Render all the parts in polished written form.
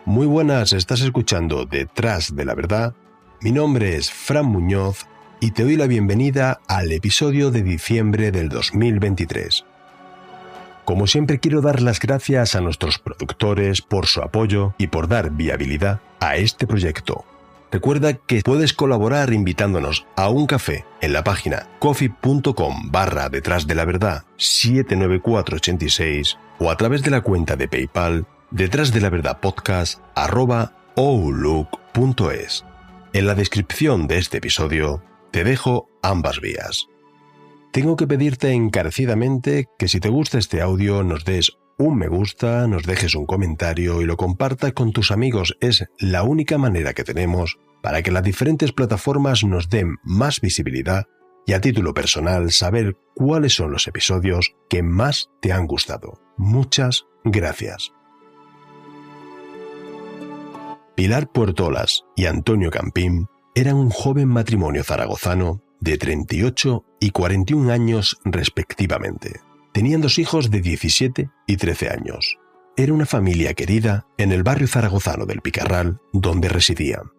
Muy buenas, estás escuchando Detrás de la Verdad. Mi nombre es Fran Muñoz y te doy la bienvenida al episodio de diciembre del 2023. Como siempre, quiero dar las gracias a nuestros productores por su apoyo y por dar viabilidad a este proyecto. Recuerda que puedes colaborar invitándonos a un café en la página coffee.com/detrás de la verdad 79486 o a través de la cuenta de PayPal detrás de la verdad podcast@outlook.es. En la descripción de este episodio te dejo ambas vías. Tengo que pedirte encarecidamente que si te gusta este audio nos des un me gusta, nos dejes un comentario y lo compartas con tus amigos. Es la única manera que tenemos para que las diferentes plataformas nos den más visibilidad y a título personal saber cuáles son los episodios que más te han gustado. Muchas gracias. Pilar Puertolas y Antonio Campín eran un joven matrimonio zaragozano de 38 y 41 años respectivamente. Tenían 2 hijos de 17 y 13 años. Era una familia querida en el barrio zaragozano del Picarral, donde residían.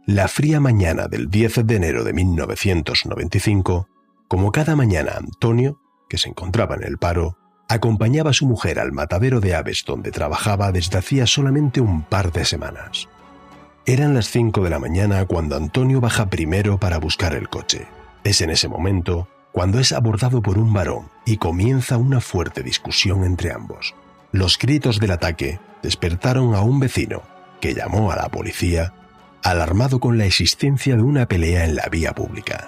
La fría mañana del 10 de enero de 1995, como cada mañana, Antonio, que se encontraba en el paro, acompañaba a su mujer al matadero de aves donde trabajaba desde hacía solamente un par de semanas. Eran las 5 de la mañana cuando Antonio baja primero para buscar el coche. Es en ese momento cuando es abordado por un varón y comienza una fuerte discusión entre ambos. Los gritos del ataque despertaron a un vecino, que llamó a la policía, alarmado con la existencia de una pelea en la vía pública.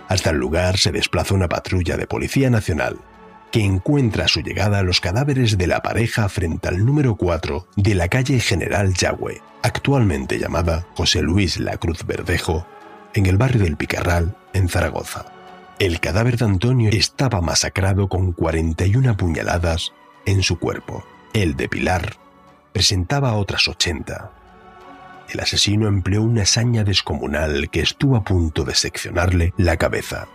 Hasta el lugar se desplaza una patrulla de Policía Nacional, que encuentra a su llegada los cadáveres de la pareja frente al número 4 de la calle General Yagüe, actualmente llamada José Luis Lacruz Verdejo, en el barrio del Picarral, en Zaragoza. El cadáver de Antonio estaba masacrado con 41 puñaladas en su cuerpo. El de Pilar presentaba otras 80. El asesino empleó una hazaña descomunal que estuvo a punto de seccionarle la cabeza.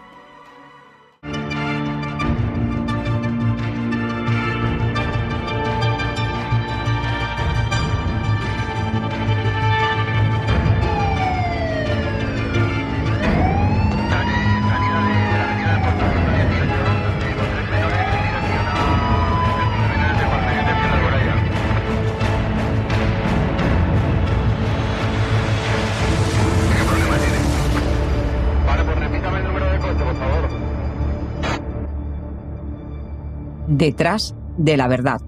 Detrás de la verdad.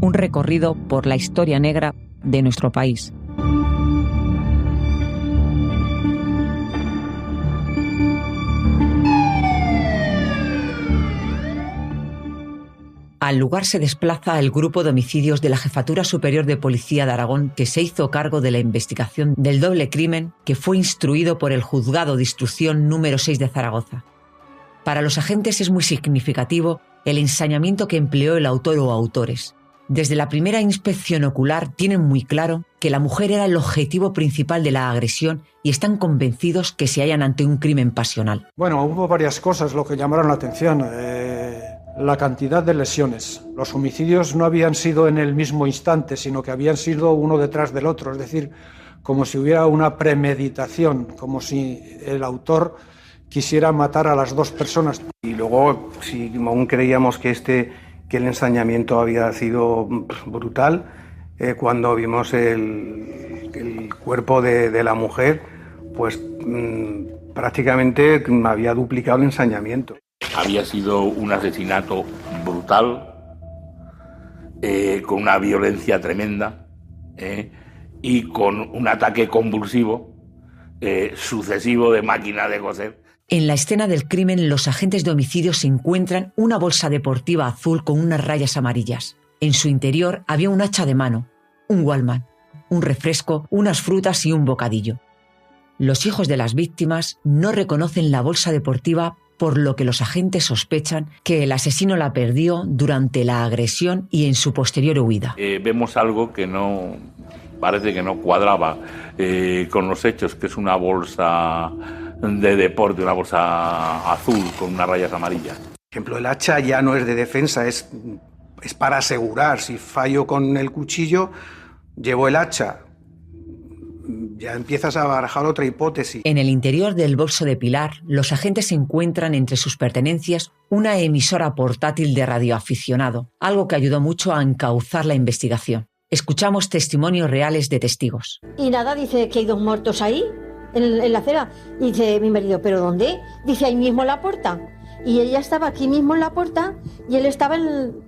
Un recorrido por la historia negra de nuestro país. Al lugar se desplaza el grupo de homicidios de la Jefatura Superior de Policía de Aragón, que se hizo cargo de la investigación del doble crimen que fue instruido por el Juzgado de Instrucción número 6 de Zaragoza. Para los agentes es muy significativo el ensañamiento que empleó el autor o autores. Desde la primera inspección ocular tienen muy claro que la mujer era el objetivo principal de la agresión y están convencidos que se hallan ante un crimen pasional. Bueno, hubo varias cosas lo que llamaron la atención. La cantidad de lesiones. Los homicidios no habían sido en el mismo instante, sino que habían sido uno detrás del otro. Es decir, como si hubiera una premeditación, como si el autor quisiera matar a las 2 personas. Y luego, si aún creíamos que el ensañamiento había sido brutal, cuando vimos el cuerpo de la mujer, pues prácticamente había duplicado el ensañamiento. Había sido un asesinato brutal, con una violencia tremenda, y con un ataque convulsivo, sucesivo de máquina de coser. En la escena del crimen, los agentes de homicidio se encuentran una bolsa deportiva azul con unas rayas amarillas. En su interior había un hacha de mano, un Walkman, un refresco, unas frutas y un bocadillo. Los hijos de las víctimas no reconocen la bolsa deportiva, por lo que los agentes sospechan que el asesino la perdió durante la agresión y en su posterior huida. Vemos algo que no parece que no cuadraba con los hechos, que es una bolsa de deporte, una bolsa azul con unas rayas amarillas. Por ejemplo, el hacha ya no es de defensa, es para asegurar. Si fallo con el cuchillo, llevo el hacha. Ya empiezas a barajar otra hipótesis. En el interior del bolso de Pilar, los agentes encuentran entre sus pertenencias una emisora portátil de radioaficionado, algo que ayudó mucho a encauzar la investigación. Escuchamos testimonios reales de testigos. Y nada, dice que hay 2 muertos ahí, en la acera. Y dice mi marido, ¿pero dónde? Dice, ahí mismo en la puerta. Y ella estaba aquí mismo en la puerta y él estaba en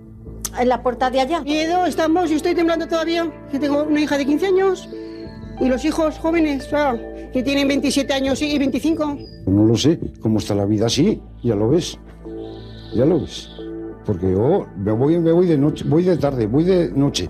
la puerta de allá. Miedo, estamos, yo estoy temblando todavía, que tengo una hija de 15 años. Y los hijos jóvenes, claro, que tienen 27 años y 25. No lo sé, cómo está la vida así, ya lo ves. Porque yo me voy de noche, voy de tarde, voy de noche,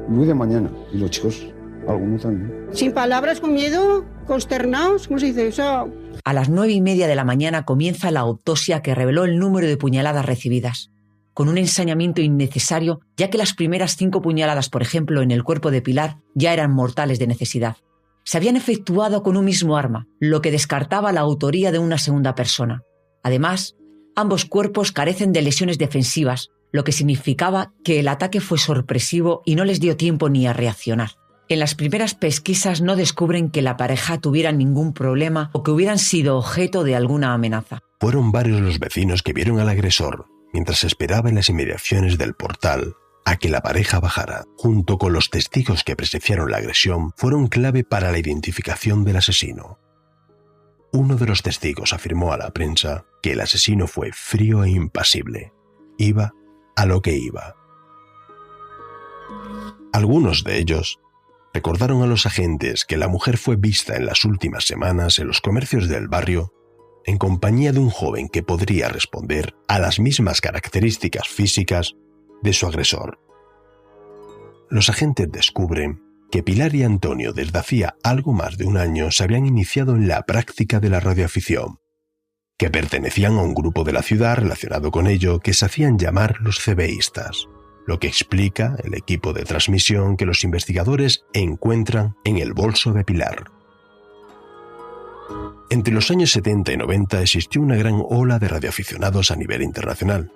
voy de mañana. Y los chicos, algunos también. Sin palabras, con miedo, consternados, ¿cómo se dice eso? A las 9:30 de la mañana comienza la autopsia que reveló el número de puñaladas recibidas, con un ensañamiento innecesario, ya que las primeras 5 puñaladas, por ejemplo, en el cuerpo de Pilar, ya eran mortales de necesidad. Se habían efectuado con un mismo arma, lo que descartaba la autoría de una segunda persona. Además, ambos cuerpos carecen de lesiones defensivas, lo que significaba que el ataque fue sorpresivo y no les dio tiempo ni a reaccionar. En las primeras pesquisas no descubren que la pareja tuviera ningún problema o que hubieran sido objeto de alguna amenaza. Fueron varios los vecinos que vieron al agresor mientras esperaba en las inmediaciones del portal a que la pareja bajara. Junto con los testigos que presenciaron la agresión, fueron clave para la identificación del asesino. Uno de los testigos afirmó a la prensa que el asesino fue frío e impasible. Iba a lo que iba. Algunos de ellos recordaron a los agentes que la mujer fue vista en las últimas semanas en los comercios del barrio en compañía de un joven que podría responder a las mismas características físicas de su agresor. Los agentes descubren que Pilar y Antonio desde hacía algo más de un año se habían iniciado en la práctica de la radioafición, que pertenecían a un grupo de la ciudad relacionado con ello que se hacían llamar los CBistas, lo que explica el equipo de transmisión que los investigadores encuentran en el bolso de Pilar. Entre los años 70 y 90 existió una gran ola de radioaficionados a nivel internacional.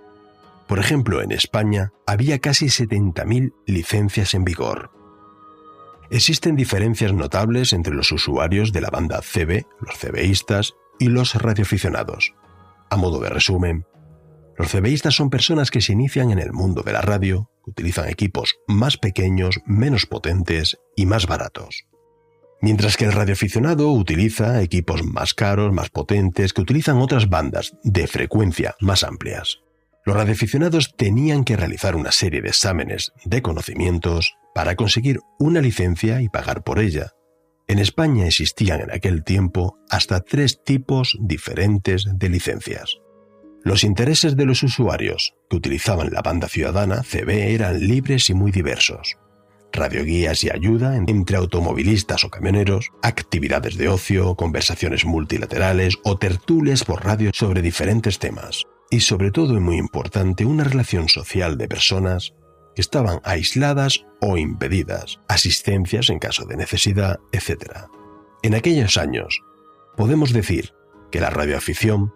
Por ejemplo, en España había casi 70.000 licencias en vigor. Existen diferencias notables entre los usuarios de la banda CB, los CBistas, y los radioaficionados. A modo de resumen, los CBistas son personas que se inician en el mundo de la radio, que utilizan equipos más pequeños, menos potentes y más baratos. Mientras que el radioaficionado utiliza equipos más caros, más potentes, que utilizan otras bandas de frecuencia más amplias. Los radioaficionados tenían que realizar una serie de exámenes de conocimientos para conseguir una licencia y pagar por ella. En España existían en aquel tiempo hasta 3 tipos diferentes de licencias. Los intereses de los usuarios que utilizaban la banda ciudadana CB eran libres y muy diversos. Radioguías y ayuda entre automovilistas o camioneros, actividades de ocio, conversaciones multilaterales o tertulias por radio sobre diferentes temas. Y sobre todo, y muy importante, una relación social de personas que estaban aisladas o impedidas, asistencias en caso de necesidad, etc. En aquellos años, podemos decir que la radioafición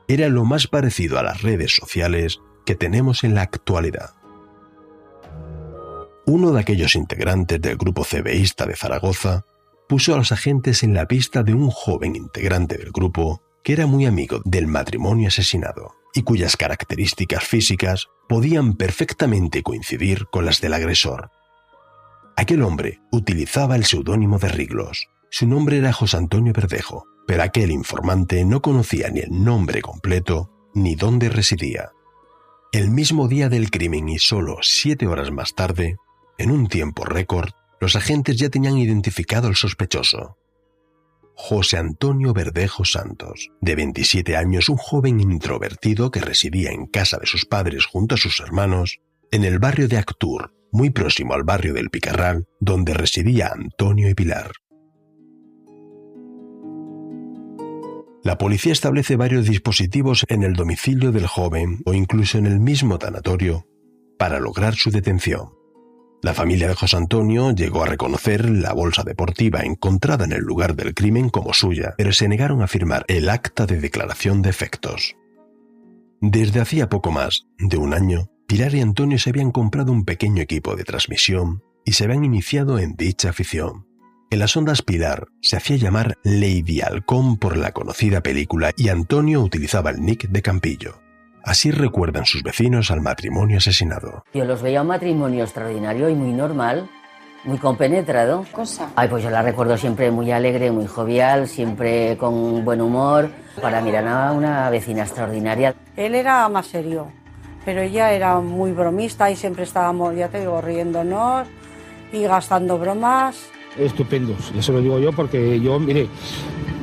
era lo más parecido a las redes sociales que tenemos en la actualidad. Uno de aquellos integrantes del grupo CBista de Zaragoza puso a los agentes en la pista de un joven integrante del grupo que era muy amigo del matrimonio asesinado y cuyas características físicas podían perfectamente coincidir con las del agresor. Aquel hombre utilizaba el seudónimo de Riglos. Su nombre era José Antonio Verdejo, pero aquel informante no conocía ni el nombre completo ni dónde residía. El mismo día del crimen y solo 7 horas más tarde, en un tiempo récord, los agentes ya tenían identificado al sospechoso. José Antonio Verdejo Santos, de 27 años, un joven introvertido que residía en casa de sus padres junto a sus hermanos, en el barrio de Actur, muy próximo al barrio del Picarral, donde residía Antonio y Pilar. La policía establece varios dispositivos en el domicilio del joven o incluso en el mismo tanatorio para lograr su detención. La familia de José Antonio llegó a reconocer la bolsa deportiva encontrada en el lugar del crimen como suya, pero se negaron a firmar el acta de declaración de efectos. Desde hacía poco más de un año, Pilar y Antonio se habían comprado un pequeño equipo de transmisión y se habían iniciado en dicha afición. En las ondas Pilar se hacía llamar Lady Halcón por la conocida película y Antonio utilizaba el nick de Campillo. Así recuerdan sus vecinos al matrimonio asesinado. Yo los veía un matrimonio extraordinario y muy normal, muy compenetrado. Ay, pues yo la recuerdo siempre muy alegre, muy jovial, siempre con buen humor. Para mí era una vecina extraordinaria. Él era más serio, pero ella era muy bromista y siempre estábamos, ya te digo, riéndonos y gastando bromas. Estupendos, eso lo digo yo porque yo, mire,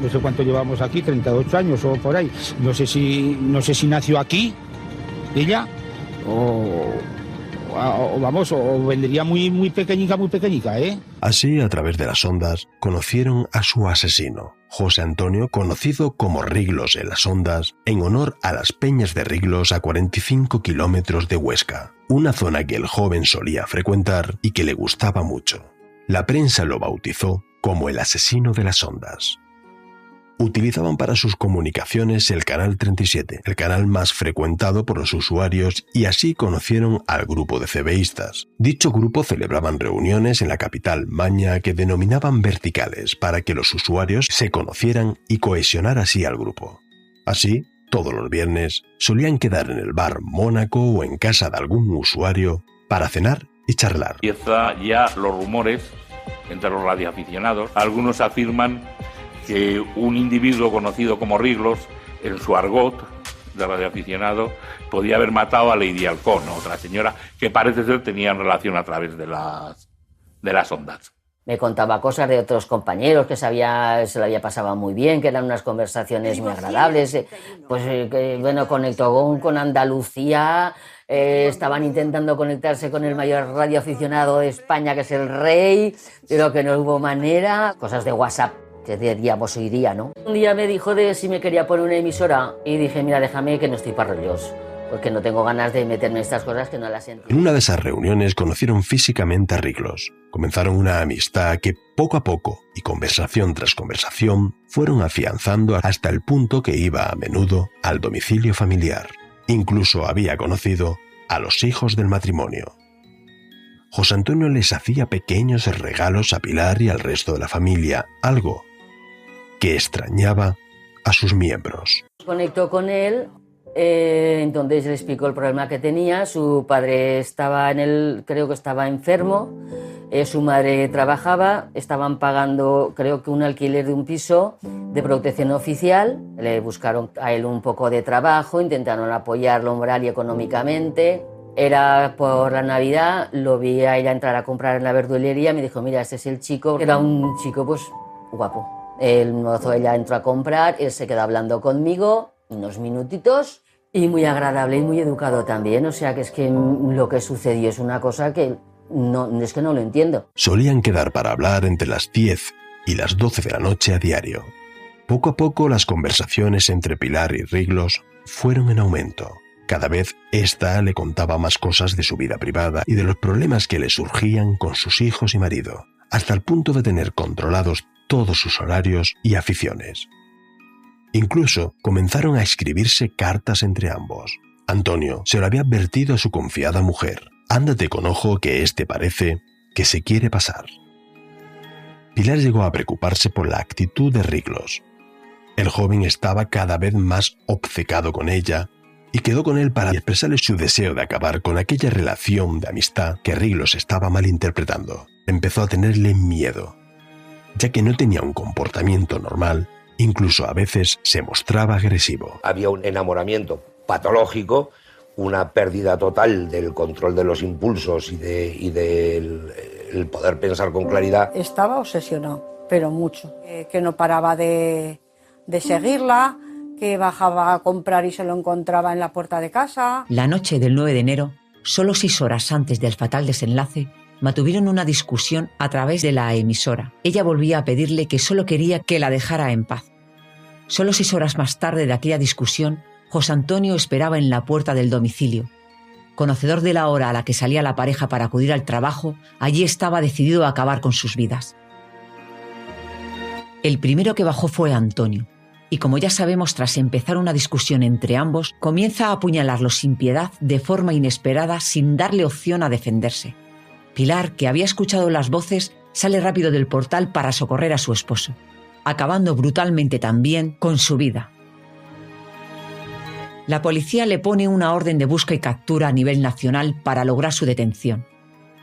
no sé cuánto llevamos aquí, 38 años o por ahí. No sé si nació aquí, ella, o vendría muy pequeñica, ¿eh? Así, a través de las ondas, conocieron a su asesino, José Antonio, conocido como Riglos en las ondas, en honor a las Peñas de Riglos a 45 kilómetros de Huesca, una zona que el joven solía frecuentar y que le gustaba mucho. La prensa lo bautizó como el asesino de las ondas. Utilizaban para sus comunicaciones el Canal 37, el canal más frecuentado por los usuarios, y así conocieron al grupo de cebeístas. Dicho grupo celebraban reuniones en la capital maña que denominaban verticales para que los usuarios se conocieran y cohesionar así al grupo. Así, todos los viernes solían quedar en el bar Mónaco o en casa de algún usuario para cenar y charlar. Empieza ya los rumores entre los radioaficionados. Algunos afirman que un individuo conocido como Riglos, en su argot de radioaficionado, podía haber matado a Lady Halcón, otra señora que parece ser tenían relación a través de las ondas. Me contaba cosas de otros compañeros que se lo había pasado muy bien, que eran unas conversaciones muy agradables. Bueno, conectó con Andalucía, estaban intentando conectarse con el mayor radioaficionado de España, que es el Rey, pero que no hubo manera. Cosas de WhatsApp que diríamos hoy día, ¿no? Un día me dijo de si me quería poner una emisora y dije, mira, déjame que no estoy para rollos, porque no tengo ganas de meterme en estas cosas que no las entiendo. En una de esas reuniones conocieron físicamente a Riglos. Comenzaron una amistad que poco a poco, y conversación tras conversación, fueron afianzando hasta el punto que iba a menudo al domicilio familiar. Incluso había conocido a los hijos del matrimonio. José Antonio les hacía pequeños regalos a Pilar y al resto de la familia, algo que extrañaba a sus miembros. Conectó con él. Entonces le explicó el problema que tenía. Su padre creo que estaba enfermo, su madre trabajaba, estaban pagando creo que un alquiler de un piso de protección oficial. Le buscaron a él un poco de trabajo, intentaron apoyarlo moral y económicamente. Era por la Navidad, lo vi a ella entrar a comprar en la verdulería, me dijo, mira, este es el chico. Era un chico pues guapo. El mozo, ella entró a comprar, él se quedó hablando conmigo unos minutitos y muy agradable y muy educado también. O sea que es que lo que sucedió es una cosa que no lo entiendo. Solían quedar para hablar entre las 10 y las 12 de la noche a diario. Poco a poco las conversaciones entre Pilar y Riglos fueron en aumento. Cada vez ésta le contaba más cosas de su vida privada y de los problemas que le surgían con sus hijos y marido, hasta el punto de tener controlados todos sus horarios y aficiones. Incluso comenzaron a escribirse cartas entre ambos. Antonio se lo había advertido a su confiada mujer. Ándate con ojo que parece que se quiere pasar. Pilar llegó a preocuparse por la actitud de Riglos. El joven estaba cada vez más obcecado con ella y quedó con él para expresarle su deseo de acabar con aquella relación de amistad que Riglos estaba malinterpretando. Empezó a tenerle miedo, ya que no tenía un comportamiento normal, incluso a veces se mostraba agresivo. Había un enamoramiento patológico, una pérdida total del control de los impulsos y del poder pensar con claridad. Estaba obsesionado, pero mucho, que no paraba de seguirla, que bajaba a comprar y se lo encontraba en la puerta de casa. La noche del 9 de enero, solo 6 horas antes del fatal desenlace, mantuvieron una discusión a través de la emisora. Ella volvía a pedirle que solo quería que la dejara en paz. Solo 6 horas más tarde de aquella discusión, José Antonio esperaba en la puerta del domicilio. conocedor de la hora a la que salía la pareja para acudir al trabajo, allí estaba decidido a acabar con sus vidas. El primero que bajó fue Antonio, y como ya sabemos, tras empezar una discusión entre ambos, comienza a apuñalarlo sin piedad de forma inesperada, sin darle opción a defenderse. Pilar, que había escuchado las voces, sale rápido del portal para socorrer a su esposo, acabando brutalmente también con su vida. La policía le pone una orden de busca y captura a nivel nacional para lograr su detención.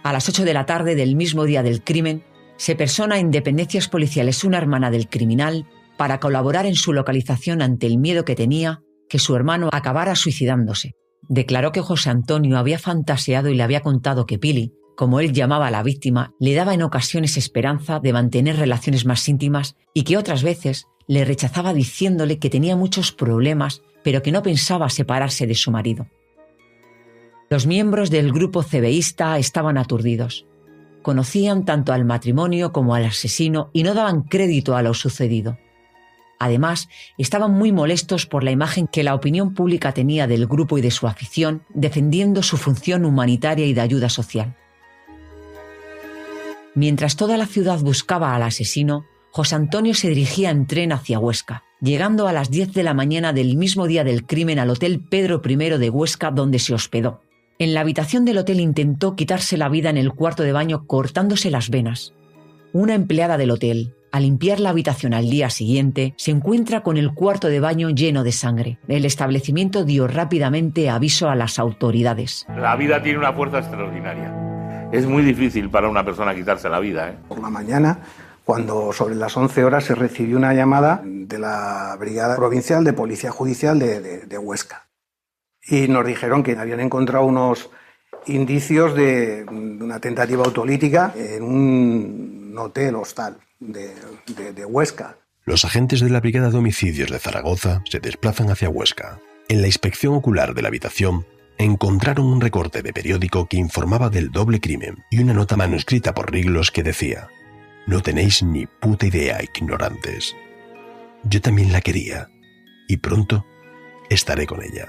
A las 8 de la tarde del mismo día del crimen, se persona en dependencias policiales una hermana del criminal para colaborar en su localización ante el miedo que tenía que su hermano acabara suicidándose. Declaró que José Antonio había fantaseado y le había contado que Pili, como él llamaba a la víctima, le daba en ocasiones esperanza de mantener relaciones más íntimas y que otras veces le rechazaba diciéndole que tenía muchos problemas, pero que no pensaba separarse de su marido. Los miembros del grupo cebeísta estaban aturdidos. Conocían tanto al matrimonio como al asesino y no daban crédito a lo sucedido. Además, estaban muy molestos por la imagen que la opinión pública tenía del grupo y de su afición, defendiendo su función humanitaria y de ayuda social. Mientras toda la ciudad buscaba al asesino, José Antonio se dirigía en tren hacia Huesca, llegando a las 10 de la mañana del mismo día del crimen al Hotel Pedro I de Huesca, donde se hospedó. En la habitación del hotel intentó quitarse la vida en el cuarto de baño cortándose las venas. Una empleada del hotel, al limpiar la habitación al día siguiente, se encuentra con el cuarto de baño lleno de sangre. El establecimiento dio rápidamente aviso a las autoridades. La vida tiene una fuerza extraordinaria. Es muy difícil para una persona quitarse la vida, ¿eh? Por la mañana, cuando sobre las 11 horas se recibió una llamada de la Brigada Provincial de Policía Judicial de Huesca. Y nos dijeron que habían encontrado unos indicios de una tentativa autolítica en un hotel hostal de Huesca. Los agentes de la Brigada de Homicidios de Zaragoza se desplazan hacia Huesca. En la inspección ocular de la habitación encontraron un recorte de periódico que informaba del doble crimen y una nota manuscrita por Riglos que decía: «No tenéis ni puta idea, ignorantes. Yo también la quería y pronto estaré con ella».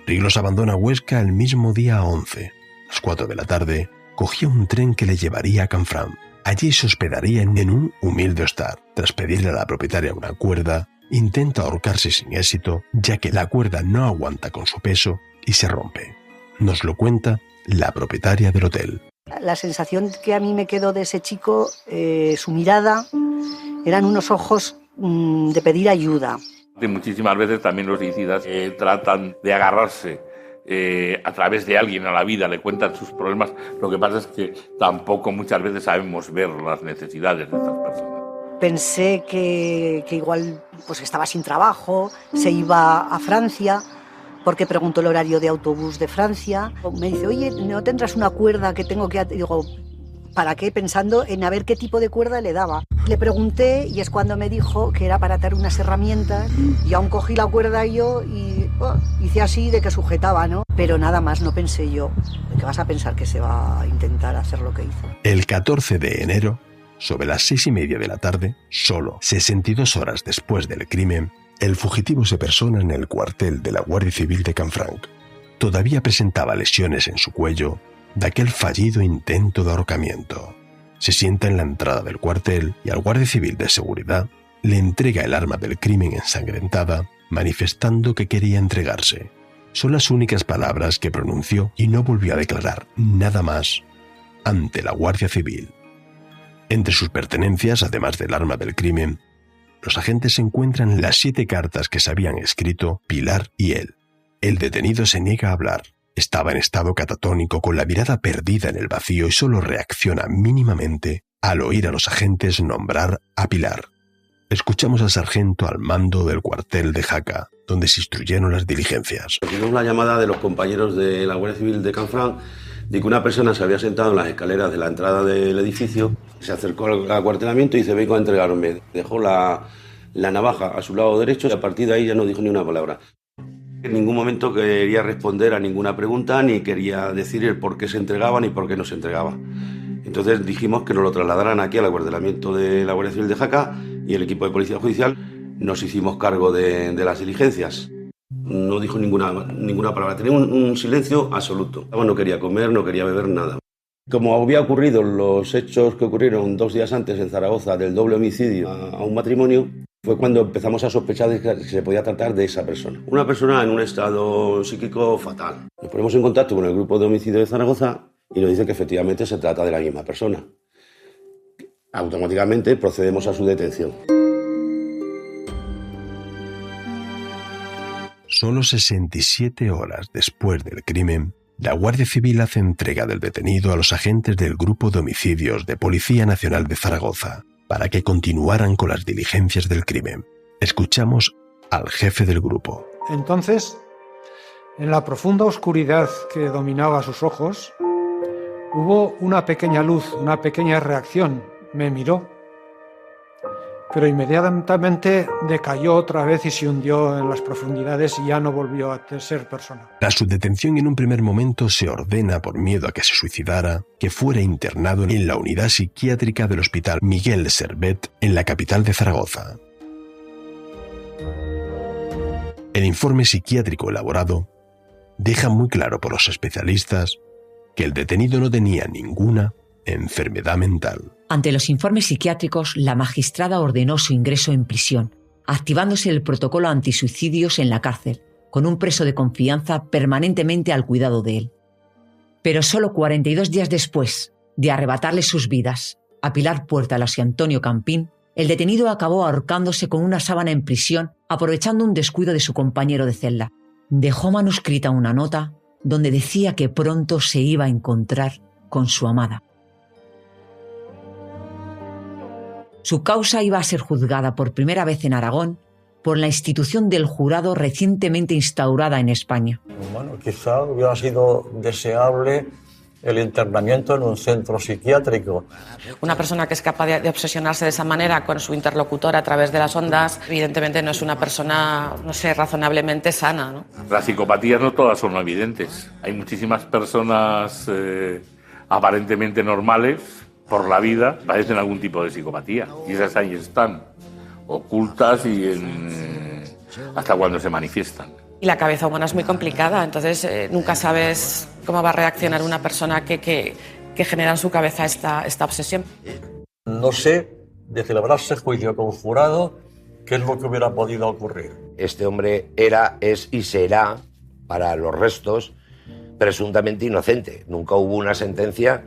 Riglos abandona Huesca el mismo día 11. A las 4 de la tarde, cogía un tren que le llevaría a Canfranc. Allí se hospedaría en un humilde hostal. Tras pedirle a la propietaria una cuerda, intenta ahorcarse sin éxito, ya que la cuerda no aguanta con su peso y se rompe. Nos lo cuenta la propietaria del hotel. La sensación que a mí me quedó de ese chico, su mirada, eran unos ojos de pedir ayuda. Y muchísimas veces también los suicidas tratan de agarrarse a través de alguien a la vida, le cuentan sus problemas. Lo que pasa es que tampoco muchas veces sabemos ver las necesidades de estas personas. Pensé que igual pues estaba sin trabajo, se iba a Francia, porque preguntó el horario de autobús de Francia. Me dice, oye, ¿no tendrás una cuerda que tengo que...? Digo, ¿para qué? Pensando en a ver qué tipo de cuerda le daba. Le pregunté y es cuando me dijo que era para atar unas herramientas y aún cogí la cuerda yo y hice así de que sujetaba, ¿no? Pero nada más, no pensé yo. ¿Qué vas a pensar que se va a intentar hacer lo que hizo? El 14 de enero, sobre las 6:30 de la tarde, solo 62 horas después del crimen, el fugitivo se persona en el cuartel de la Guardia Civil de Canfranc. Todavía presentaba lesiones en su cuello de aquel fallido intento de ahorcamiento. Se sienta en la entrada del cuartel y al guardia civil de seguridad le entrega el arma del crimen ensangrentada, manifestando que quería entregarse. Son las únicas palabras que pronunció y no volvió a declarar nada más ante la Guardia Civil. Entre sus pertenencias, además del arma del crimen, los agentes encuentran las 7 cartas que se habían escrito Pilar y él. El detenido se niega a hablar. Estaba en estado catatónico, con la mirada perdida en el vacío y solo reacciona mínimamente al oír a los agentes nombrar a Pilar. Escuchamos al sargento al mando del cuartel de Jaca, donde se instruyeron las diligencias. Recibimos una llamada de los compañeros de la Guardia Civil de Canfranc de que una persona se había sentado en las escaleras de la entrada del edificio, se acercó al acuartelamiento y dice: vengo a entregarme. Dejó la navaja a su lado derecho y a partir de ahí ya no dijo ni una palabra. En ningún momento quería responder a ninguna pregunta, ni quería decir el por qué se entregaba ni por qué no se entregaba. Entonces dijimos que nos lo trasladaran aquí al acuartelamiento de la Guardia Civil de Jaca y el equipo de Policía Judicial nos hicimos cargo de las diligencias. No dijo ninguna palabra, tenía un silencio absoluto. No quería comer, no quería beber nada. Como había ocurrido los hechos que ocurrieron 2 días antes en Zaragoza del doble homicidio a un matrimonio, fue cuando empezamos a sospechar de que se podía tratar de esa persona. Una persona en un estado psíquico fatal. Nos ponemos en contacto con el grupo de homicidio de Zaragoza y nos dicen que efectivamente se trata de la misma persona. Automáticamente procedemos a su detención. Solo 67 horas después del crimen, la Guardia Civil hace entrega del detenido a los agentes del Grupo de Homicidios de Policía Nacional de Zaragoza para que continuaran con las diligencias del crimen. Escuchamos al jefe del grupo. Entonces, en la profunda oscuridad que dominaba sus ojos, hubo una pequeña luz, una pequeña reacción. Me miró, pero inmediatamente decayó otra vez y se hundió en las profundidades y ya no volvió a ser persona. Tras su detención, en un primer momento se ordena, por miedo a que se suicidara, que fuera internado en la unidad psiquiátrica del Hospital Miguel Servet, en la capital de Zaragoza. El informe psiquiátrico elaborado deja muy claro por los especialistas que el detenido no tenía ninguna enfermedad mental. Ante los informes psiquiátricos, la magistrada ordenó su ingreso en prisión, activándose el protocolo antisuicidios en la cárcel, con un preso de confianza permanentemente al cuidado de él. Pero solo 42 días después de arrebatarle sus vidas a Pilar Puertalas y Antonio Campín, el detenido acabó ahorcándose con una sábana en prisión, aprovechando un descuido de su compañero de celda. Dejó manuscrita una nota donde decía que pronto se iba a encontrar con su amada. Su causa iba a ser juzgada por primera vez en Aragón por la institución del jurado recientemente instaurada en España. Bueno, quizá hubiera sido deseable el internamiento en un centro psiquiátrico. Una persona que es capaz de obsesionarse de esa manera con su interlocutor a través de las ondas, evidentemente no es una persona, no sé, razonablemente sana, ¿no? Las psicopatías no todas son evidentes. Hay muchísimas personas aparentemente normales por la vida, padecen algún tipo de psicopatía. Y esas ahí están, ocultas y hasta cuando se manifiestan. Y la cabeza humana es muy complicada, entonces nunca sabes cómo va a reaccionar una persona que genera en su cabeza esta obsesión. No sé, de celebrarse juicio conjurado, qué es lo que hubiera podido ocurrir. Este hombre era, es y será, para los restos, presuntamente inocente. Nunca hubo una sentencia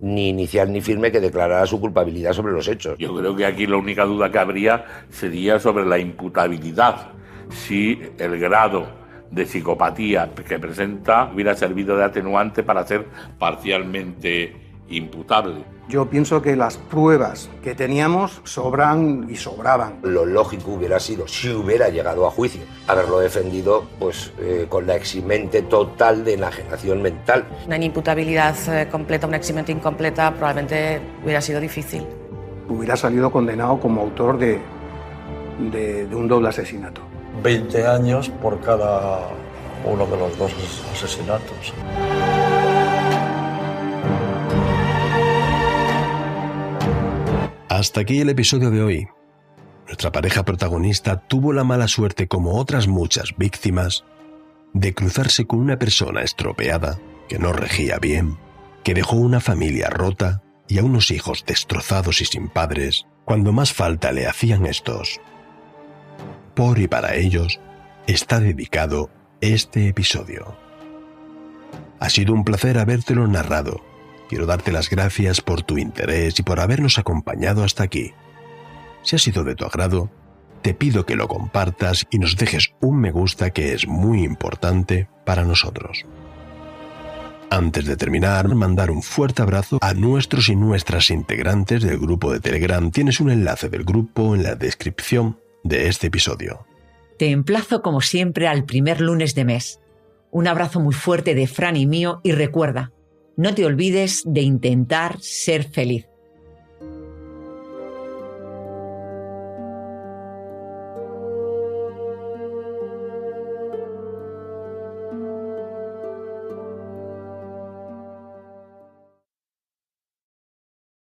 ni inicial ni firme que declarara su culpabilidad sobre los hechos. Yo creo que aquí la única duda que habría sería sobre la imputabilidad, si el grado de psicopatía que presenta hubiera servido de atenuante para ser parcialmente imputable. Yo pienso que las pruebas que teníamos sobran y sobraban. Lo lógico hubiera sido, si hubiera llegado a juicio, haberlo defendido con la eximente total de enajenación mental. Una inimputabilidad completa, una eximente incompleta, probablemente hubiera sido difícil. Hubiera salido condenado como autor de un doble asesinato. 20 años por cada uno de los 2 asesinatos. Hasta aquí el episodio de hoy. Nuestra pareja protagonista tuvo la mala suerte, como otras muchas víctimas, de cruzarse con una persona estropeada, que no regía bien, que dejó una familia rota y a unos hijos destrozados y sin padres, cuando más falta le hacían estos. Por y para ellos está dedicado este episodio. Ha sido un placer habértelo narrado. Quiero darte las gracias por tu interés y por habernos acompañado hasta aquí. Si ha sido de tu agrado, te pido que lo compartas y nos dejes un me gusta, que es muy importante para nosotros. Antes de terminar, mandar un fuerte abrazo a nuestros y nuestras integrantes del grupo de Telegram. Tienes un enlace del grupo en la descripción de este episodio. Te emplazo como siempre al primer lunes de mes. Un abrazo muy fuerte de Fran y mío, y recuerda, no te olvides de intentar ser feliz.